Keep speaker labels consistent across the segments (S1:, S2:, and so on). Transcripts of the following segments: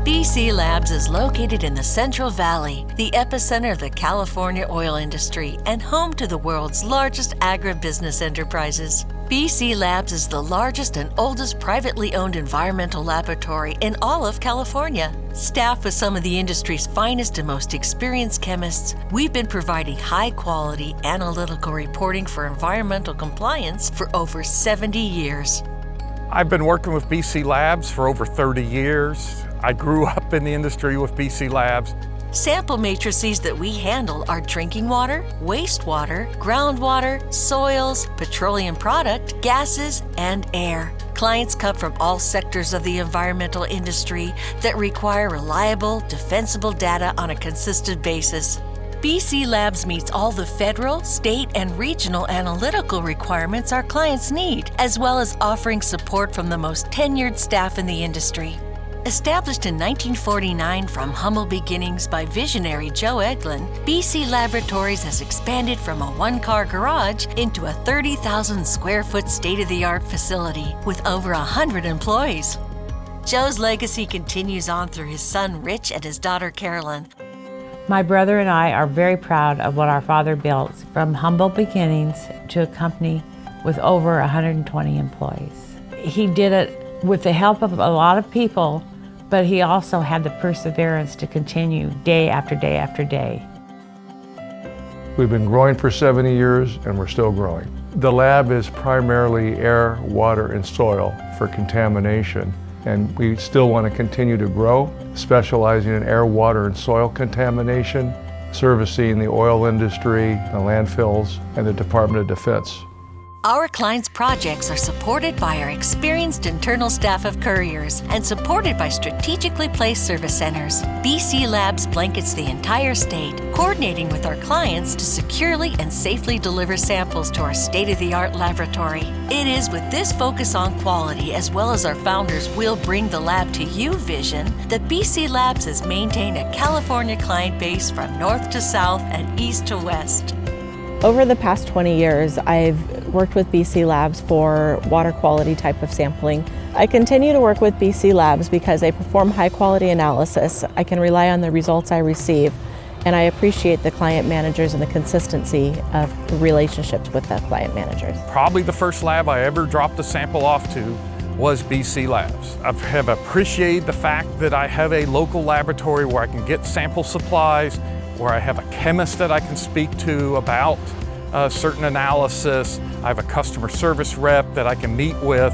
S1: BC Labs is located in the Central Valley, the epicenter of the California oil industry and home to the world's largest agribusiness enterprises. BC Labs is the largest and oldest privately owned environmental laboratory in all of California. Staffed with some of the industry's finest and most experienced chemists, we've been providing high-quality analytical reporting for environmental compliance for over 70 years.
S2: I've been working with BC Labs for over 30 years. I grew up in the industry with BC Labs.
S1: Sample matrices that we handle are drinking water, wastewater, groundwater, soils, petroleum product, gases, and air. Clients come from all sectors of the environmental industry that require reliable, defensible data on a consistent basis. BC Labs meets all the federal, state, and regional analytical requirements our clients need, as well as offering support from the most tenured staff in the industry. Established in 1949 from humble beginnings by visionary Joe Eglin, BC Laboratories has expanded from a one-car garage into a 30,000 square foot state-of-the-art facility with over 100 employees. Joe's legacy continues on through his son Rich and his daughter Carolyn.
S3: My brother and I are very proud of what our father built, from humble beginnings to a company with over 120 employees. He did it with the help of a lot of people, but he also had the perseverance to continue day after day after day.
S4: We've been growing for 70 years and we're still growing. The lab is primarily air, water, and soil for contamination, and we still want to continue to grow, specializing in air, water, and soil contamination, servicing the oil industry, the landfills, and the Department of Defense.
S1: Our clients' projects are supported by our experienced internal staff of couriers and supported by strategically placed service centers. BC Labs blankets the entire state, coordinating with our clients to securely and safely deliver samples to our state-of-the-art laboratory. It is with this focus on quality, as well as our founders' "We'll bring the lab to you" vision, that BC Labs has maintained a California client base from north to south and east to west.
S5: Over the past 20 years, I've worked with BC Labs for water quality type of sampling. I continue to work with BC Labs because they perform high quality analysis. I can rely on the results I receive, and I appreciate the client managers and the consistency of relationships with the client managers.
S2: Probably the first lab I ever dropped a sample off to was BC Labs. I have appreciated the fact that I have a local laboratory where I can get sample supplies, where I have a chemist that I can speak to about certain analysis. I have a customer service rep that I can meet with.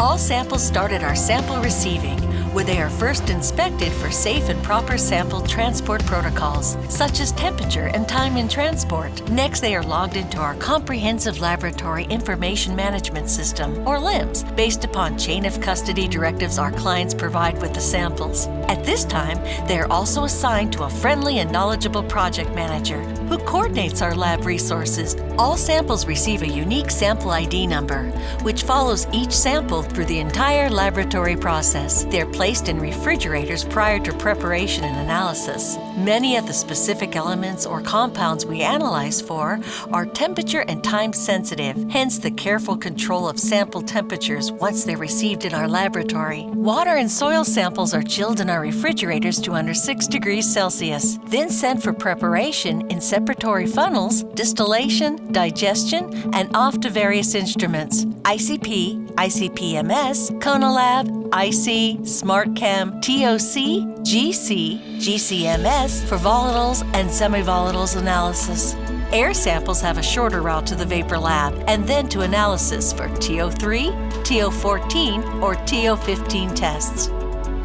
S1: All samples start at our sample receiving, where they are first inspected for safe and proper sample transport protocols, such as temperature and time in transport. Next, they are logged into our comprehensive laboratory information management system, or LIMS, based upon chain of custody directives our clients provide with the samples. At this time, they are also assigned to a friendly and knowledgeable project manager who coordinates our lab resources. All samples receive a unique sample ID number, which follows each sample through the entire laboratory process. They're placed in refrigerators prior to preparation and analysis. Many of the specific elements or compounds we analyze for are temperature and time sensitive, hence the careful control of sample temperatures once they're received in our laboratory. Water and soil samples are chilled in our refrigerators to under 6 degrees Celsius, then sent for preparation in separatory funnels, distillation, digestion, and off to various instruments: ICP, ICP-MS, CONALab, IC, SmartChem, TOC, GC, GCMS for volatiles and semivolatiles analysis. Air samples have a shorter route to the vapor lab and then to analysis for TO3, TO14, or TO15 tests.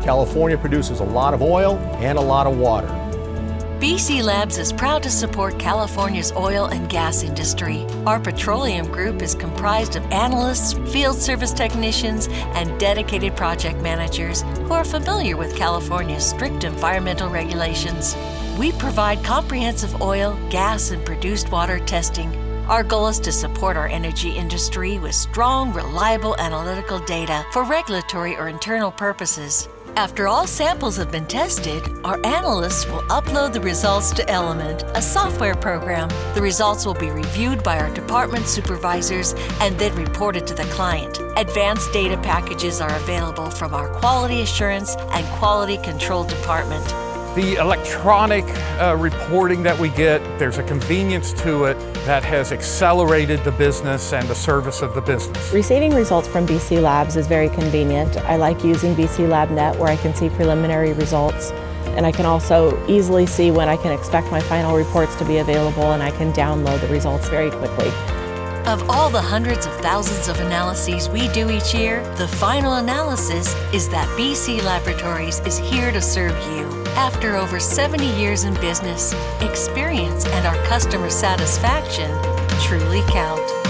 S6: California produces a lot of oil and a lot of water.
S1: BC Labs is proud to support California's oil and gas industry. Our petroleum group is comprised of analysts, field service technicians, and dedicated project managers who are familiar with California's strict environmental regulations. We provide comprehensive oil, gas, and produced water testing. Our goal is to support our energy industry with strong, reliable analytical data for regulatory or internal purposes. After all samples have been tested, our analysts will upload the results to Element, a software program. The results will be reviewed by our department supervisors and then reported to the client. Advanced data packages are available from our quality assurance and quality control department.
S2: The electronic reporting that we get, there's a convenience to it that has accelerated the business and the service of the business.
S5: Receiving results from BC Labs is very convenient. I like using BC LabNet where I can see preliminary results, and I can also easily see when I can expect my final reports to be available, and I can download the results very quickly.
S1: Of all the hundreds of thousands of analyses we do each year, the final analysis is that BC Laboratories is here to serve you. After over 70 years in business, experience and our customer satisfaction truly count.